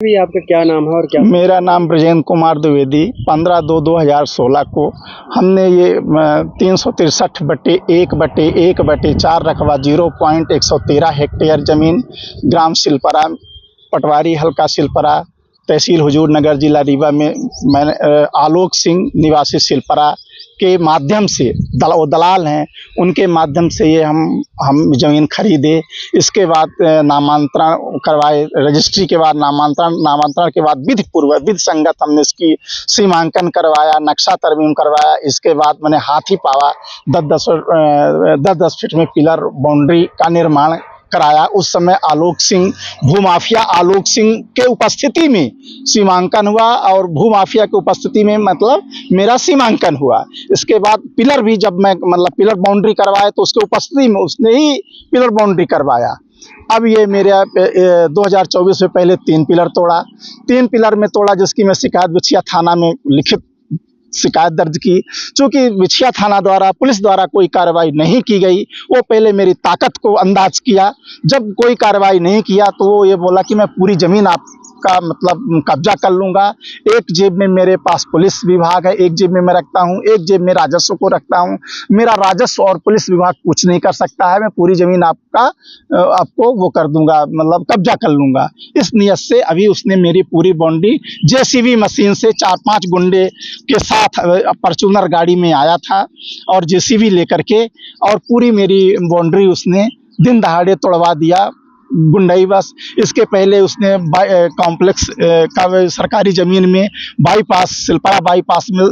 भी आपका क्या नाम है और क्या? मेरा नाम ब्रजेंद्र कुमार द्विवेदी। 15/2/2016 को हमने ये 363/1/1/4 रकबा 0.113 हेक्टेयर जमीन ग्राम सिलपरा, पटवारी हल्का सिलपरा, तहसील हुजूर नगर, जिला रीवा में मैंने आलोक सिंह निवासी सिलपरा के माध्यम से वो दलाल हैं, उनके माध्यम से ये हम ज़मीन खरीदे। इसके बाद नामांतरण करवाए, रजिस्ट्री के बाद नामांतरण के बाद विधि संगत हमने इसकी सीमांकन करवाया, नक्शा तरमीम करवाया। इसके बाद मैंने हाथी पावा 10-10 फीट में पिलर बाउंड्री का निर्माण कराया। उस समय आलोक सिंह, भूमाफिया आलोक सिंह के उपस्थिति में सीमांकन हुआ और भूमाफिया की उपस्थिति में मतलब मेरा सीमांकन हुआ। इसके बाद पिलर भी जब मैं मतलब पिलर बाउंड्री करवाया तो उसके उपस्थिति में उसने ही पिलर बाउंड्री करवाया। अब ये मेरे 2024 में पहले 3 पिलर तोड़ा, 3 पिलर में तोड़ा, जिसकी मैं शिकायत बिछिया थाना में लिखित शिकायत दर्ज की। चूंकि बिछिया थाना द्वारा, पुलिस द्वारा कोई कार्रवाई नहीं की गई, वो पहले मेरी ताकत को अंदाज किया। जब कोई कार्रवाई नहीं किया तो वो ये बोला कि मैं पूरी जमीन आपका मतलब कब्जा कर लूंगा। एक जेब में मेरे पास पुलिस विभाग है, एक जेब में मैं रखता हूँ, एक जेब में राजस्व को रखता हूँ। मेरा राजस्व और पुलिस विभाग कुछ नहीं कर सकता है। मैं पूरी जमीन आपको वो कर दूंगा, मतलब कब्जा कर लूंगा। इस नियत से अभी उसने मेरी पूरी बाउंड्री जेसीबी मशीन से 4-5 गुंडे के साथ फॉर्च्यूनर गाड़ी में आया था और जेसीबी लेकर के, और पूरी मेरी बाउंड्री उसने दिन दहाड़े तोड़वा दिया, गुंडई बस। इसके पहले उसने कॉम्प्लेक्स का सरकारी जमीन में बाईपास, सिलपरा बाईपास में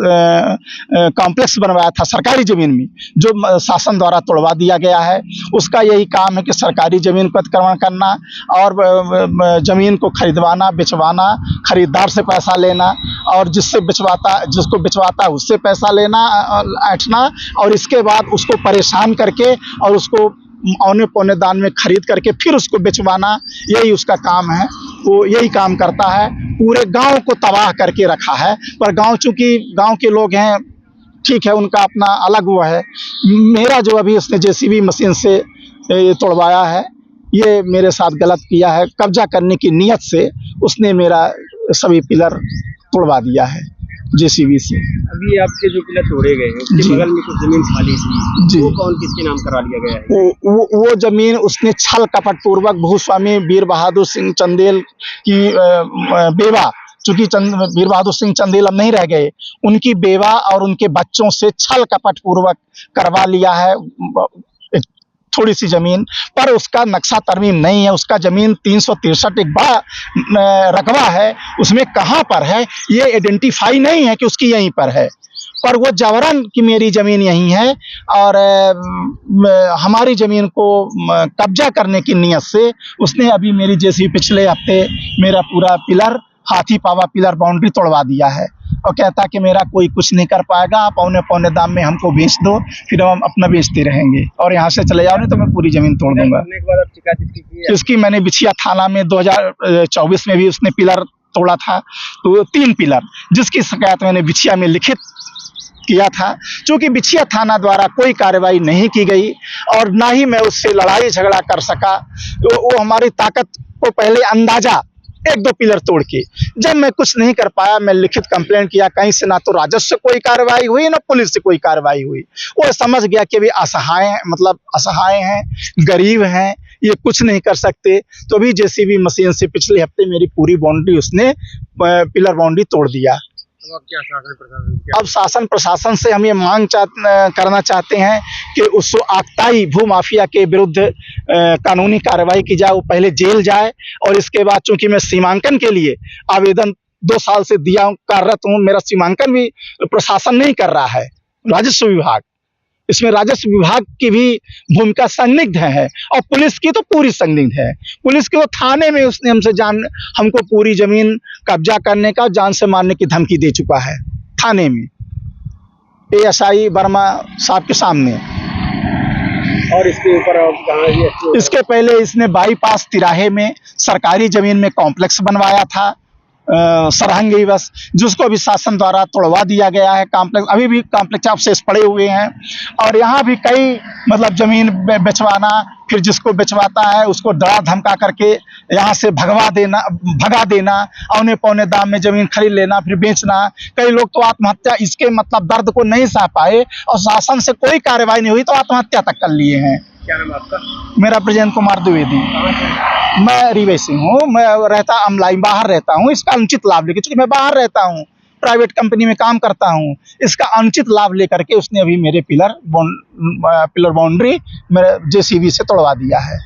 कॉम्प्लेक्स बनवाया था सरकारी जमीन में, जो शासन द्वारा तोड़वा दिया गया है। उसका यही काम है कि सरकारी जमीन को अतिक्रमण करना और जमीन को खरीदवाना, बेचवाना, खरीदार से पैसा लेना, और जिसको बिचवाता है उससे पैसा लेना, ऐंठना, और इसके बाद उसको परेशान करके और उसको औने पौने दान में खरीद करके फिर उसको बेचवाना। यही उसका काम है, वो यही काम करता है। पूरे गांव को तबाह करके रखा है। पर गांव, चूंकि गांव के लोग हैं, ठीक है, उनका अपना अलग वो है। मेरा जो अभी उसने जेसीबी मशीन से ये तोड़वाया है, ये मेरे साथ गलत किया है। कब्जा करने की नीयत से उसने मेरा सभी पिलर तोड़वा दिया है जेसीबी से। अभी आपके जो पिलर तोड़े गए हैं उसके बगल में कुछ जमीन खाली थी जी, वो कौन किसके नाम करा लिया गया है? वो जमीन उसने छल कपट पूर्वक भूस्वामी वीर बहादुर सिंह चंदेल की बेवा, चूंकि वीर बहादुर सिंह चंदेल अब नहीं रह गए, उनकी बेवा और उनके बच्चों से छल कपट पूर्वक करवा लिया है थोड़ी सी जमीन। पर उसका नक्शा तरमीम नहीं है। उसका जमीन 363 एक बड़ा रकबा है, उसमें कहाँ पर है ये आइडेंटिफाई नहीं है कि उसकी यहीं पर है। पर वो जबरन कि मेरी ज़मीन यहीं है और हमारी ज़मीन को कब्जा करने की नीयत से उसने अभी मेरी जैसी पिछले हफ्ते मेरा पूरा पिलर, हाथी पावा पिलर बाउंड्री तोड़वा दिया है और कहता कि मेरा कोई कुछ नहीं कर पाएगा, आप औने पौने दाम में हमको बेच दो, फिर हम अपना बेचते रहेंगे और यहाँ से चले जाओ, नहीं तो मैं पूरी ज़मीन तोड़ दूंगा। इसकी मैंने बिछिया थाना में 2024 में भी उसने पिलर तोड़ा था, तो 3 पिलर, जिसकी शिकायत मैंने बिछिया में लिखित किया था। चूंकि बिछिया थाना द्वारा कोई कार्रवाई नहीं की गई और ना ही मैं उससे लड़ाई झगड़ा कर सका, तो वो हमारी ताकत को पहले अंदाजा 1-2 पिलर तोड़ के, जब मैं कुछ नहीं कर पाया, मैं लिखित कंप्लेंट किया। कहीं से ना तो राजस्व से कोई कार्रवाई हुई, ना पुलिस से कोई कार्रवाई हुई। वो समझ गया कि भी असहाय हैं, गरीब हैं, ये कुछ नहीं कर सकते। तो अभी जेसीबी मशीन से पिछले हफ्ते मेरी पूरी बाउंड्री उसने पिलर बाउंड्री तोड़ दिया। अब क्या शासन शासन प्रशासन से हम ये मांग करना चाहते हैं कि उस आक्ताई भूमाफिया के विरुद्ध कानूनी कार्रवाई की जाए, वो पहले जेल जाए। और इसके बाद चूंकि मैं सीमांकन के लिए आवेदन 2 साल से दिया कार्यरत हूँ, मेरा सीमांकन भी प्रशासन नहीं कर रहा है, राजस्व विभाग। इसमें राजस्व विभाग की भी भूमिका संदिग्ध है और पुलिस की तो पूरी संदिग्ध है। पुलिस के वो थाने में उसने हमको पूरी जमीन कब्जा करने का, जान से मारने की धमकी दे चुका है थाने में, ASI वर्मा साहब के सामने। और इसके ऊपर इसके पहले इसने बाईपास तिराहे में सरकारी जमीन में कॉम्प्लेक्स बनवाया था, सरहंगी बस, जिसको अभी शासन द्वारा तोड़वा दिया गया है। कॉम्प्लेक्स अभी भी कॉम्प्लेक्स अवशेष पड़े हुए हैं और यहाँ भी कई मतलब जमीन बेचवाना, फिर जिसको बेचवाता है उसको डरा धमका करके यहाँ से भगा देना, औने पौने दाम में जमीन खरीद लेना, फिर बेचना। कई लोग तो आत्महत्या इसके मतलब दर्द को नहीं सह पाए और शासन से कोई कार्रवाई नहीं हुई तो आत्महत्या तक कर लिए हैं। क्या नाम है आपका? मेरा ब्रजेंद्र कुमार द्विवेदी। मैं रीवे से हूँ, मैं रहता अमलाई, बाहर रहता हूँ। इसका अनुचित लाभ लेके, चूंकि मैं बाहर रहता हूँ, प्राइवेट कंपनी में काम करता हूँ, इसका अनुचित लाभ लेकर के उसने अभी मेरे पिलर बाउंड्री मेरे जेसीबी से तोड़वा दिया है।